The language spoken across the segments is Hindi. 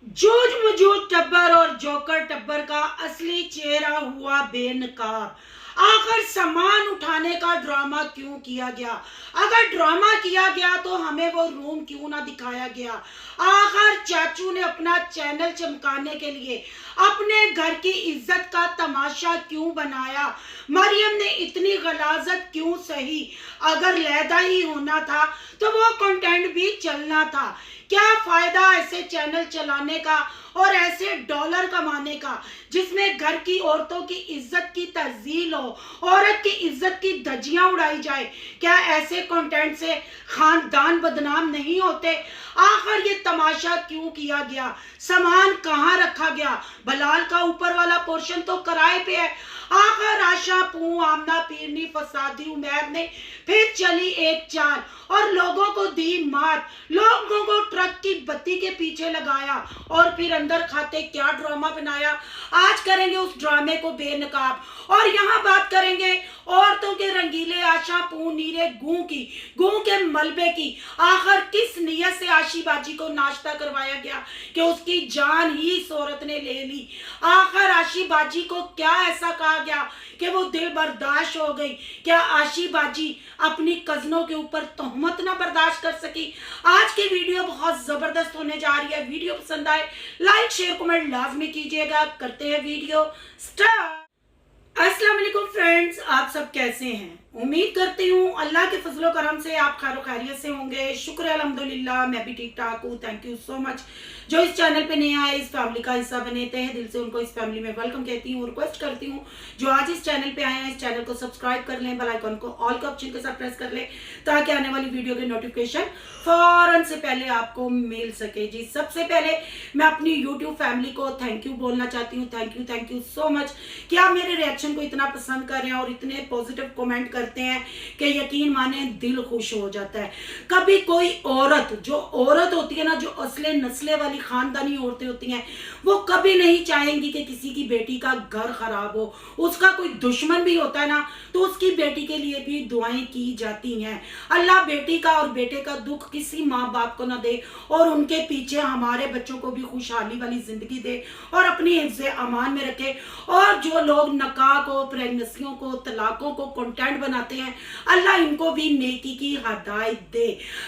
जूझ मजूझ टब्बर और जोकर टब्बर का असली चेहरा हुआ बेनकाब। आखिर सामान उठाने का ड्रामा क्यों किया गया? अगर ड्रामा किया गया तो हमें वो रूम क्यों ना दिखाया गया? आखिर चाचू ने अपना चैनल चमकाने के लिए अपने घर की इज्जत का तमाशा क्यों बनाया? मरियम ने इतनी गलाजत क्यों सही? अगर लैदा ही होना था तो वो कंटेंट भी चलना था। क्या फायदा ऐसे चैनल चलाने का और ऐसे डॉलर कमाने का जिसमें घर की औरतों की इज्जत की तज़ील हो, औरत की इज्जत की धज्जियां उड़ाई जाए? क्या ऐसे कंटेंट से खानदान बदनाम नहीं होते? आखिर ये तमाशा क्यों किया गया? सामान कहाँ रखा गया? बलाल का ऊपर वाला पोर्शन तो किराए पे है। आखिर आशा पू आमना पीरनी फसादी उमैर ने फिर चली एक चाल और लोगों को दी मार, लोगों को ट्रक की बत्ती के पीछे लगाया और फिर अंदर खाते क्या ड्रामा बनाया। आज करेंगे उस ड्रामे को बेनकाब और यहाँ बात करेंगे औरतों के रंगीले आशा पू नीरे गूं के मलबे की। आखिर किस नियत से आशी बाजी को नाश्ता करवाया गया कि उसकी जान ही इस औरत ने ले ली? आखिर आशी बाजी को क्या ऐसा कहा गया कि वो दिल बर्दाश्त हो गई? क्या आशी बाजी अपनी कजनों के ऊपर तोहमत ना बर्दाश्त कर सकी? आज की वीडियो बहुत जबरदस्त होने जा रही है। वीडियो पसंद आए लाइक शेयर कमेंट लाजमी कीजिएगा। करते हैं वीडियो स्टार्ट। अस्सलाम वालेकुम फ्रेंड्स, आप सब कैसे हैं? उम्मीद करती हूँ अल्लाह के फजलो करम से आप खैर खैरियत से होंगे। शुक्र है अल्हम्दुलिल्लाह, मैं भी ठीक ठाक हूँ। Thank you so much. जो इस चैनल पे नए आए, इस फैमिली का हिस्सा बने, तहे दिल से उनको इस फैमिली में वेलकम कहती हूँ। रिक्वेस्ट करती हूँ जो आज इस चैनल पे आए हैं, इस चैनल को सब्सक्राइब कर लें, बेल आइकन को ऑल के ऑप्शन के साथ प्रेस कर लें ताकि आने वाली वीडियो के नोटिफिकेशन फौरन से पहले आपको मिल सके। जी, सबसे पहले मैं अपनी यूट्यूब फैमिली को थैंक यू बोलना चाहती हूँ। थैंक यू सो मच कि आप मेरे रिएक्शन को इतना पसंद कर रहे हैं और इतने पॉजिटिव कमेंट करते हैं कि यकीन माने दिल खुश हो जाता है। कभी कोई औरत, जो औरत होती है ना, जो असले नस्ले वाली खानदानी औरतें होती हैं, वो कभी नहीं चाहेंगी कि किसी की बेटी का घर खराब हो। उसका कोई दुश्मन भी होता है ना तो उसकी बेटी के लिए भी दुआएं की जाती हैं। अल्लाह बेटी का और बेटे का दुख किसी माँ बाप को ना दे और उनके पीछे हमारे बच्चों को भी खुशहाली वाली जिंदगी दे और अपनी हिफ्ज़ अमान में रखे। और जो लोग नकाह को, प्रेगनेंसियों को, तलाकों को कंटेंट बनाते हैं, अल्लाह इनको भी नेकी की हदायत दे।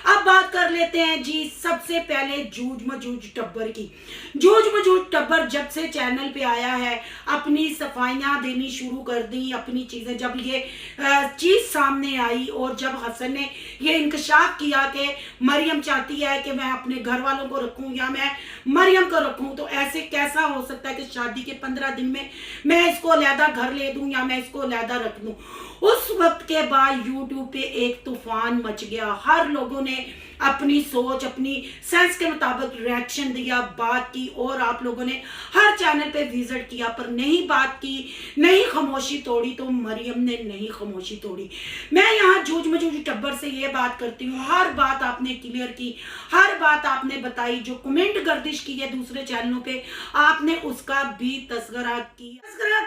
अब बात कर लेते हैं जी सबसे पहले जूझ मजूझ टब्बर की। जूझ मजूझ टब्बर जब से चैनल पे आया है, अपनी सफाइयां देनी शुरू कर दी, अपनी चीजें जब ये चीज सामने आई और जब हसन ने ये इंकशाफ किया कि मरियम चाहती है कि मैं अपने घर वालों को रखूं या मैं मरियम को रखूं, तो ऐसे कैसा हो सकता है कि शादी के 15 दिन में मैं इसको अलहदा घर ले दूं या मैं इसको अलहदा रख दूं? उस वक्त के बाद यूट्यूब पे एक तूफान मच गया। हर लोगों ने अपनी सोच, अपनी सेंस के मुताबिक रिएक्शन दिया, बात की और आप लोगों ने हर चैनल पे विजिट किया पर नहीं बात की, नहीं खामोशी तोड़ी। तो मरियम ने नहीं खामोशी तोड़ी। मैं यहाँ जूझ मजूझ टब्बर से ये बात करती हूँ, हर बात आपने क्लियर की, हर बात आपने बताई। जो कमेंट गर्दिश की है दूसरे चैनलों पे, आपने उसका भी तस्करा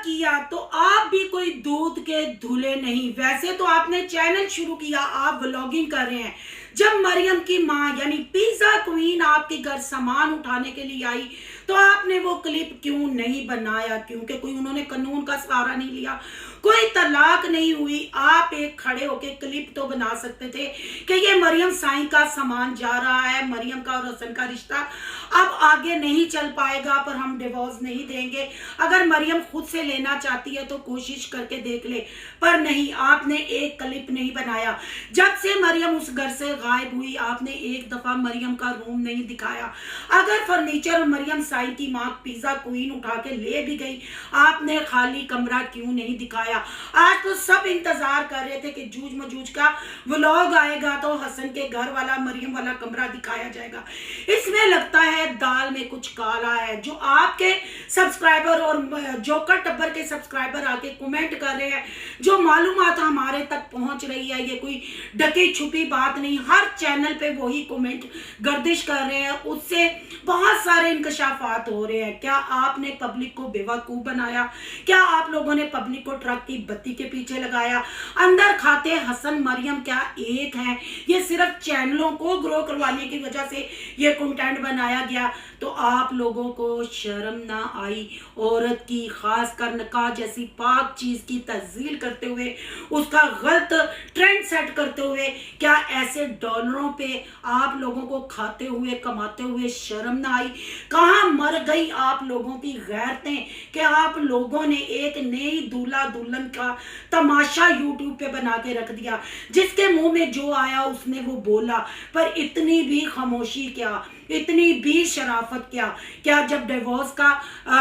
किया। तो आप भी कोई दूध के धुले नहीं। वैसे तो आपने चैनल शुरू किया, आप व्लॉगिंग कर रहे हैं। जब मरियम की माँ यानी पिज्जा क्वीन आपके घर सामान उठाने के लिए आई तो आपने वो क्लिप क्यों नहीं बनाया? क्योंकि कोई उन्होंने कानून का सहारा नहीं लिया, कोई तलाक नहीं हुई। आप एक खड़े होके क्लिप तो बना सकते थे कि ये मरियम साईं का सामान जा रहा है, मरियम का और हसन का रिश्ता अब आगे नहीं चल पाएगा, पर हम डिवोर्स नहीं देंगे। अगर मरियम खुद से लेना चाहती है तो कोशिश करके देख ले, पर नहीं, आपने एक क्लिप नहीं बनाया। जब से मरियम उस घर से गायब हुई, आपने एक दफा मरियम का रूम नहीं दिखाया। अगर फर्नीचर मरियम साईं की माँ पिज्जा क्वीन उठा के ले भी गई, आपने खाली कमरा क्यों नहीं दिखाया? आज तो सब इंतजार कर रहे थे कि जूझ मजूझ का व्लॉग आएगा तो हसन के घर वाला, मरियम वाला कमरा दिखाया जाएगा। इसमें लगता है दाल में कुछ काला है। जो आपके सब्सक्राइबर और जोकर टब्बर के सब्सक्राइबर आके कमेंट कर रहे हैं, जो मालूमात हमारे तक पहुंच रही है, ये कोई ढकी छुपी बात नहीं। हर चैनल पे वही कमेंट गर्दिश कर रहे हैं, उससे बहुत सारे इंकशाफात हो रहे हैं। क्या आपने पब्लिक को बेवकूफ बनाया? क्या आप लोगों ने पब्लिक को ट्रक की बत्ती के पीछे लगाया? अंदर खाते हसन मरियम क्या एक है? ये सिर्फ चैनलों को ग्रो करवाने की वजह से ये कंटेंट बनाया गया। तो आप लोगों को शर्म ना आई औरत की, खासकर निकाह जैसी पाक चीज की तज़ील करते हुए, उसका गलत ट्रेंड सेट करते हुए? क्या ऐसे डॉलरों पे आप लोगों को खाते हुए, कमाते हुए शर्म ना आई? कहाँ मर गई आप लोगों की गैरतें कि आप लोगों ने एक नई दूल्हा दुल्हन का तमाशा यूट्यूब पे बना के रख दिया? जिसके मुंह में जो आया उसने वो बोला, पर इतनी भी खामोशी क्या, इतनी भी शराफत क्या? क्या जब डिवोर्स का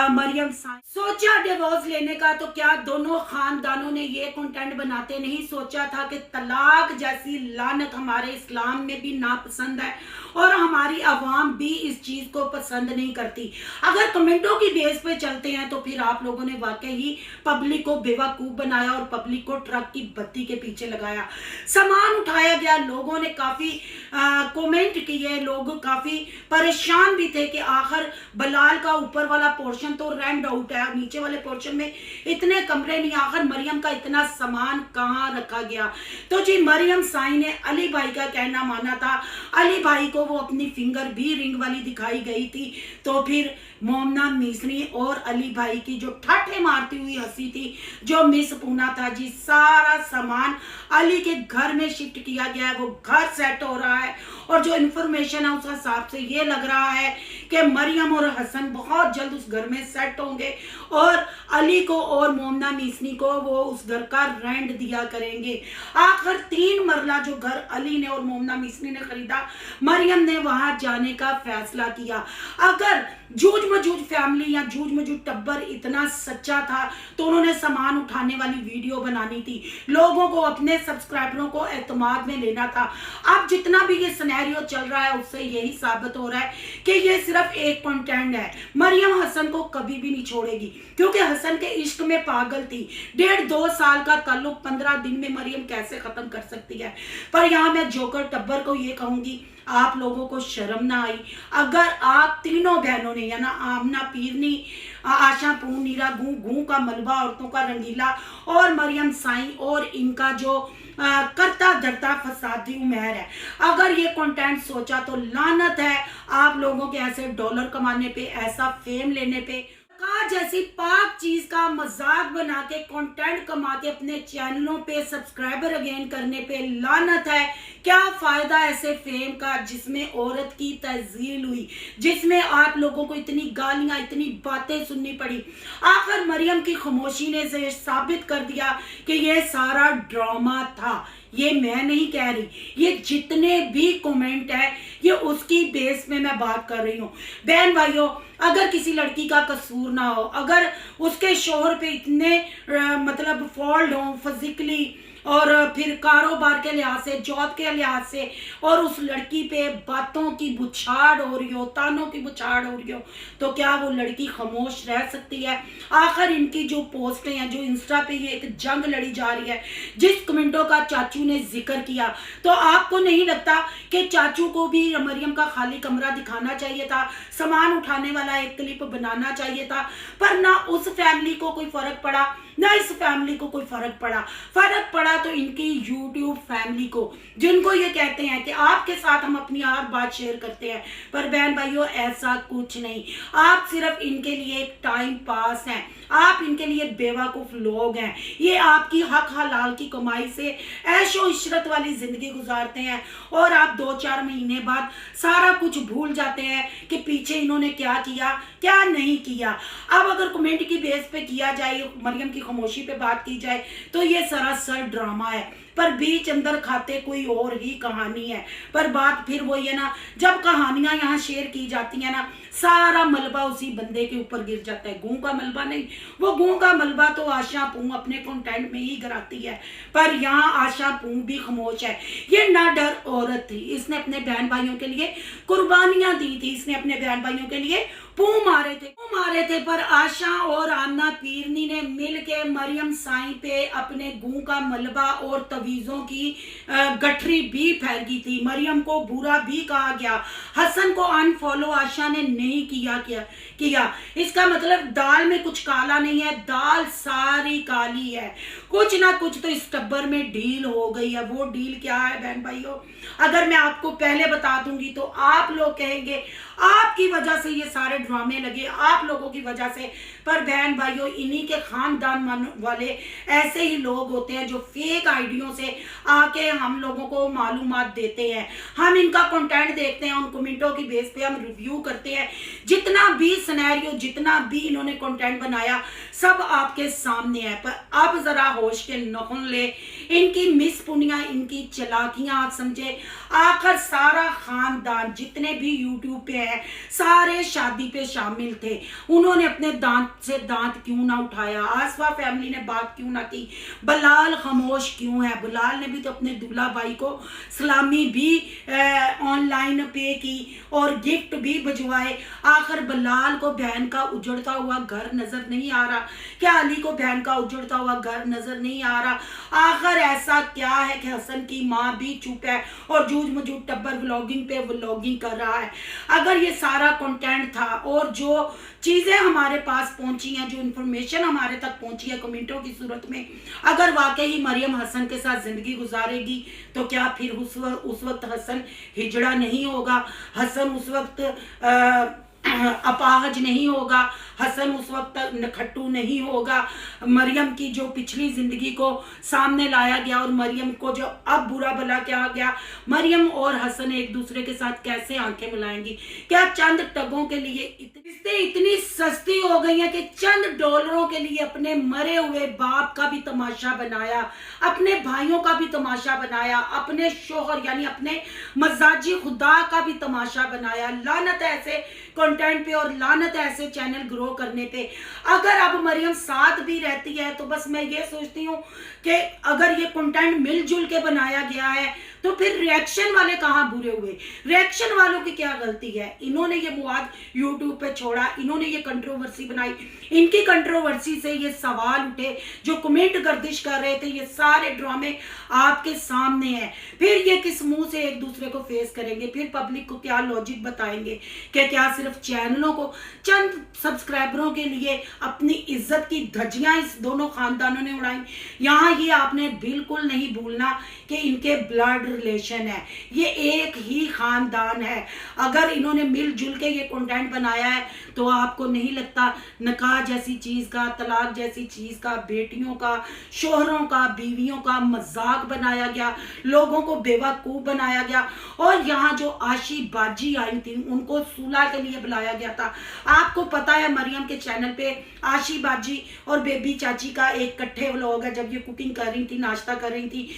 मरियम सोचा डिवोर्स लेने का, तो क्या दोनों खानदानों ने ये कंटेंट बनाते नहीं सोचा था कि तलाक जैसी लानत हमारे इस्लाम में भी नापसंद है और हमारी आवाम भी इस चीज को पसंद नहीं करती? अगर कमेंटों की बेस पे चलते हैं तो फिर आप लोगों ने वाकई ही पब्लिक को बेवकूफ बनाया और पब्लिक को ट्रक की बत्ती के पीछे लगाया। सामान उठाया गया, लोगों ने काफी कमेंट किए, लोग काफी परेशान भी थे कि आखिर बलाल का ऊपर वाला पोर्शन तो रेंट आउट है, नीचे वाले पोर्शन में इतने कमरे नहीं, आखिर मरियम का इतना सामान कहाँ रखा गया? तो जी मरियम साई ने अली भाई का कहना माना था। अली भाई को वो अपनी फिंगर भी रिंग वाली दिखाई गई थी, तो फिर मोमना मिस्री और अली भाई की जो ठाठे मारती हुई हंसी थी, जो मिस पूना था जी, सारा सामान अली के घर में शिफ्ट किया गया है, वो घर सेट हो रहा है। और जो इन्फॉर्मेशन है उस हिसाब से ये लग रहा है कि मरियम और हसन बहुत जल्द उस घर में सेट होंगे और अली को और मोमना मिस्री को वो उस घर का रेंट दिया करेंगे। आखिर 3 मरला जो घर अली ने और मोमना मिस्री ने खरीदा, मरियम ने वहां जाने का फैसला किया। अगर जूझ मजूझ फैमिली या जूझ मजूझ टब्बर इतना सच्चा था तो उन्होंने सामान उठाने वाली वीडियो बनानी थी, लोगों को, अपने सब्सक्राइबरों को एतमाद में लेना था। अब जितना भी ये सिनेरियो चल रहा है उससे यही साबित हो रहा है कि ये सिर्फ एक कंटेंट है। मरियम हसन को कभी भी नहीं छोड़ेगी क्योंकि हसन के इश्क में पागल थी। 1.5-2 साल का ताल्लुक 15 दिन में मरियम कैसे खत्म कर सकती है? पर यहाँ मैं जोकर टब्बर को ये कहूंगी, आप लोगों को शर्म ना आई? अगर आप तीनों बहनों ने, या ना आमना पीरनी, आशा पून, नीरा गू गू का मलबा, औरतों का रंगीला, और मरियम साई और इनका जो करता धरता फसादी उमेर है, अगर ये कंटेंट सोचा तो लानत है आप लोगों के ऐसे डॉलर कमाने पे, ऐसा फेम लेने पे। का जैसी पाक चीज का मजाक बना के कंटेंट कमा के अपने चैनलों पे सब्सक्राइबर अगेन करने पे लानत है। क्या फायदा ऐसे फेम का जिसमें औरत की तज़ील हुई, जिसमें आप लोगों को इतनी गालियां, इतनी बातें सुननी पड़ी? आखिर मरियम की खामोशी ने से साबित कर दिया कि ये सारा ड्रामा था। ये मैं नहीं कह रही, ये जितने भी कमेंट है ये उसकी बेस में मैं बात कर रही हूँ। बहन भाइयों, अगर किसी लड़की का कसूर ना हो, अगर उसके शोहर पे इतने मतलब फॉल्ट हो फिजिकली और फिर कारोबार के लिहाज से, जॉब के लिहाज से, और उस लड़की पे बातों की बुछाड़ हो रही हो, तानों की बुछाड़ हो रही हो, तो क्या वो लड़की खामोश रह सकती है? आखिर इनकी जो पोस्टें हैं, जो इंस्टा पे ये एक जंग लड़ी जा रही है, जिस कमेंटों का चाचू ने जिक्र किया, तो आपको नहीं लगता कि चाचू को भी मरियम का खाली कमरा दिखाना चाहिए था, सामान उठाने वाला एक क्लिप बनाना चाहिए था? पर ना उस फैमिली को कोई फर्क पड़ा, ना इस फैमिली को कोई फर्क पड़ा। फर्क पड़ा तो इनकी यूट्यूब फैमिली को, जिनको ये कहते हैं कि आपके साथ हम अपनी हर बात शेयर करते हैं। पर बहन भाइयों, ऐसा कुछ नहीं, आप सिर्फ इनके लिए एक टाइम पास हैं, आप इनके लिए बेवकूफ लोग हैं। ये आपकी हक हलाल की कमाई से ऐशो इशरत वाली जिंदगी गुजारते हैं और आप 2-4 महीने बाद सारा कुछ भूल जाते हैं कि पीछे इन्होंने क्या किया, क्या नहीं किया। अब अगर कमेंट की बेस पे किया जाए, मरियम की खामोशी पे बात की जाए, तो ये सरासर ड्रामा है, पर बीच अंदर खाते कोई और ही कहानी है। पर बात फिर वही है ना, जब कहानियां यहाँ शेयर की जाती है ना, सारा मलबा उसी बंदे के ऊपर गिर जाता है। गूं का मलबा नहीं, वो गूं का मलबा तो आशा पूं अपने कंटेंट में ही गिराती है, पर यहाँ आशा पूं भी खामोश है। ये ना डर औरत थी, इसने अपने बहन भाइयों के लिए कुर्बानियां दी थी, इसने अपने बहन भाइयों के लिए पूं मारे थे। पर आशा और आमना पीरनी ने मिल के मरियम साई पे अपने गूं का मलबा और तवीजों की गठरी भी फैली थी। मरियम को बुरा भी कहा गया। हसन को अनफॉलो आशा ने नहीं किया। इसका मतलब दाल में कुछ काला नहीं है, दाल सारी काली है। कुछ ना कुछ तो इस टब्बर में डील हो गई है। वो डील क्या है बहन भाइयों, अगर मैं आपको पहले बता दूंगी तो आप लोग कहेंगे आपकी वजह से ये सारे ड्रामे लगे, आप लोगों की वजह से। पर बहन भाइयों, इन्हीं के खानदान वाले ऐसे ही लोग होते हैं जो फेक आइडियों से आके हम लोगों को मालूमात देते हैं। हम इनका कंटेंट देखते हैं, उन कमेंटों की बेस पे हम रिव्यू करते हैं। जितना भी सिनेरियो, जितना भी इन्होंने कंटेंट बनाया, सब आपके सामने है। पर अब जरा होश के नखुन ले, इनकी मिसपुनियां, इनकी चलाकियां आप समझे। आखिर सारा खानदान जितने भी यूट्यूब पे है, सारे शादी पे शामिल थे। उन्होंने अपने दांत से दांत क्यों ना उठाया? आसफा फैमिली ने बात क्यों ना की? बलाल खामोश क्यों है? बलाल ने भी तो अपने दूल्हा भाई को सलामी भी ऑनलाइन पे की और गिफ्ट भी भिजवाए। आखिर बलाल को बहन का उजड़ता हुआ घर नजर नहीं आ रहा? क्या अली को बहन का उजड़ता हुआ घर नजर नहीं आ रहा? आखिर ऐसा क्या है कि हसन की माँ भी चुप है और जूझ मजूद टब्बर व्लॉगिंग पे व्लॉगिंग कर रहा है? अगर ये सारा कंटेंट था और जो चीजें हमारे पास पहुंची हैं, जो इंफॉर्मेशन हमारे तक पहुंची है कमेंटों की सूरत में, अगर वाकई मरियम हसन के साथ जिंदगी गुजारेगी तो क्या फिर उस वक्त हसन हिजड़ा नहीं होगा? हसन उस वक्त अपाहज नहीं होगा? हसन उस वक्त नखट्टू नहीं होगा? मरियम की जो पिछली जिंदगी को सामने लाया गया और मरियम को जो अब बुरा भला क्या गया, मरियम और हसन एक दूसरे के साथ कैसे आंखें मिलाएंगी? क्या चंद टगों के लिए रिश्ते इतनी सस्ती हो गई है कि चंद डॉलरों के लिए अपने मरे हुए बाप का भी तमाशा बनाया, अपने भाइयों का भी तमाशा बनाया, अपने शोहर यानी अपने मजाजी खुदा का भी तमाशा बनाया। लानत ऐसे कंटेंट पे और लानत ऐसे चैनल ग्रो करने पे। अगर अब मरियम साथ भी रहती है तो बस मैं ये सोचती हूँ कि अगर ये कंटेंट मिलजुल के बनाया गया है तो फिर रिएक्शन वाले कहाँ बुरे हुए? रिएक्शन वालों की क्या गलती है? इन्होंने ये मुआद यूट्यूब पे छोड़ा, इन्होंने ये कंट्रोवर्सी बनाई, इनकी कंट्रोवर्सी से ये सवाल उठे, जो कमेंट गर्दिश कर रहे थे, ये सारे ड्रामे आपके सामने हैं। फिर ये किस मुंह से एक दूसरे को फेस करेंगे? फिर पब्लिक को क्या लॉजिक बताएंगे कि क्या सिर्फ चैनलों को, चंद सब्सक्राइबरों के लिए अपनी इज्जत की धज्जियां इस दोनों खानदानों ने उड़ाई? यहाँ ये आपने बिल्कुल नहीं भूलना कि इनके ब्लड रिलेशन है, ये एक ही खानदान है। अगर इन्होंने मिलजुल के ये कंटेंट बनाया है तो आपको नहीं लगता निकाह जैसी चीज का, तलाक जैसी चीज का, बेटियों का, शोहरों का, बीवियों का मजाक बनाया गया, लोगों को बेवकूफ बनाया गया? और यहाँ जो आशी बाजी आई थी उनको सुलह के लिए बुलाया गया था। आपको पता है मरियम के चैनल पे आशी बाजी और बेबी चाची का एक इकट्ठे व्लॉग है, जब ये कुकिंग कर रही थी, नाश्ता कर रही थी।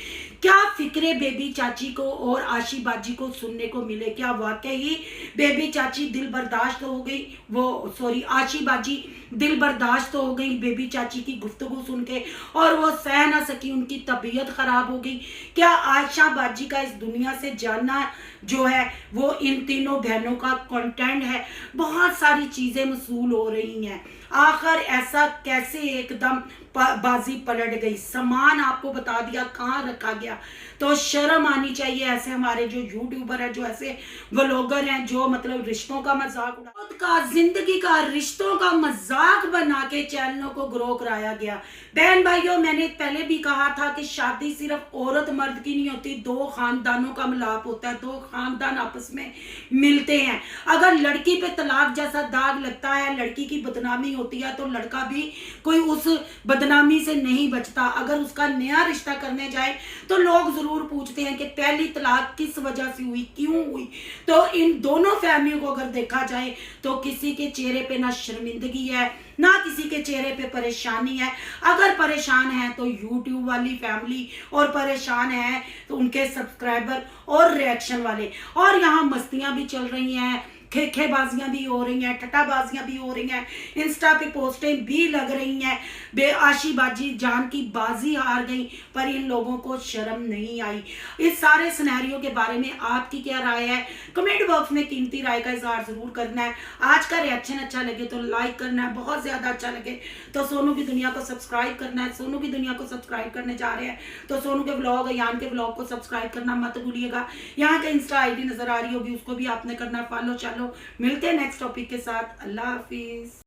क्या फिक्रे बेबी चाची को और आशी बाजी को सुनने को मिले? क्या वाकई बेबी चाची दिल बर्दाश्त हो गई, आशी बाजी दिल बर्दाश्त हो गई बेबी चाची की गुफ्तगू सुन के और वो सह ना सकी, उनकी तबीयत खराब हो गई? क्या आशा बाजी का इस दुनिया से जानना जो है वो इन तीनों बहनों का कंटेंट है? बहुत सारी चीजें मसूल हो रही हैं। आखिर ऐसा कैसे एकदम बाजी पलट गई? सामान आपको बता दिया कहाँ रखा गया। तो शर्म आनी चाहिए ऐसे हमारे जो यूट्यूबर है, जो ऐसे व्लॉगर हैं, जो मतलब रिश्तों का मजाक का, जिंदगी का, रिश्तों का मजाक बना के चैनलों को ग्रो कराया गया। बहन भाइयों, मैंने पहले भी कहा था कि शादी सिर्फ औरत मर्द की नहीं होती, दो खानदानों का मिलाप होता है, दो खानदान आपस में मिलते हैं। अगर लड़की पे तलाक जैसा दाग लगता है, लड़की की बदनामी होती है, तो लड़का भी कोई उस बदनामी से नहीं बचता। अगर उसका नया रिश्ता करने जाए तो लोग जरूर पूछते हैं कि पहली तलाक किस वजह से हुई, क्यों हुई? तो इन दोनों फैमिलियों को अगर देखा जाए तो किसी के चेहरे पे ना शर्मिंदगी है, ना किसी के चेहरे पे परेशानी है। अगर परेशान है तो यूट्यूब वाली फैमिली, और परेशान है तो उनके सब्सक्राइबर और रिएक्शन वाले। और यहाँ मस्तियां भी चल रही हैं, खेखेबाजियां भी हो रही हैं, ठट्टाबाजियां भी हो रही हैं, इंस्टा पे पोस्टें भी लग रही हैं। बेआशी बाजी जान की बाजी हार गई, पर इन लोगों को शर्म नहीं आई। इस सारे सिनेरियो के बारे में आपकी क्या राय है? कमेंट बॉक्स में कीमती राय का इजहार जरूर करना है। आज का रिएक्शन अच्छा लगे तो लाइक करना है, बहुत ज्यादा अच्छा लगे तो सोनू की दुनिया को सब्सक्राइब करना है। सोनू की दुनिया को सब्सक्राइब करने जा रहे हैं तो सोनू के व्लॉग, यान के व्लॉग को सब्सक्राइब करना मत भूलिएगा। यहाँ के इंस्टा आईडी नजर आ रही होगी, उसको भी आपने करना फॉलो। चलो मिलते हैं नेक्स्ट टॉपिक के साथ। अल्लाह हाफिज।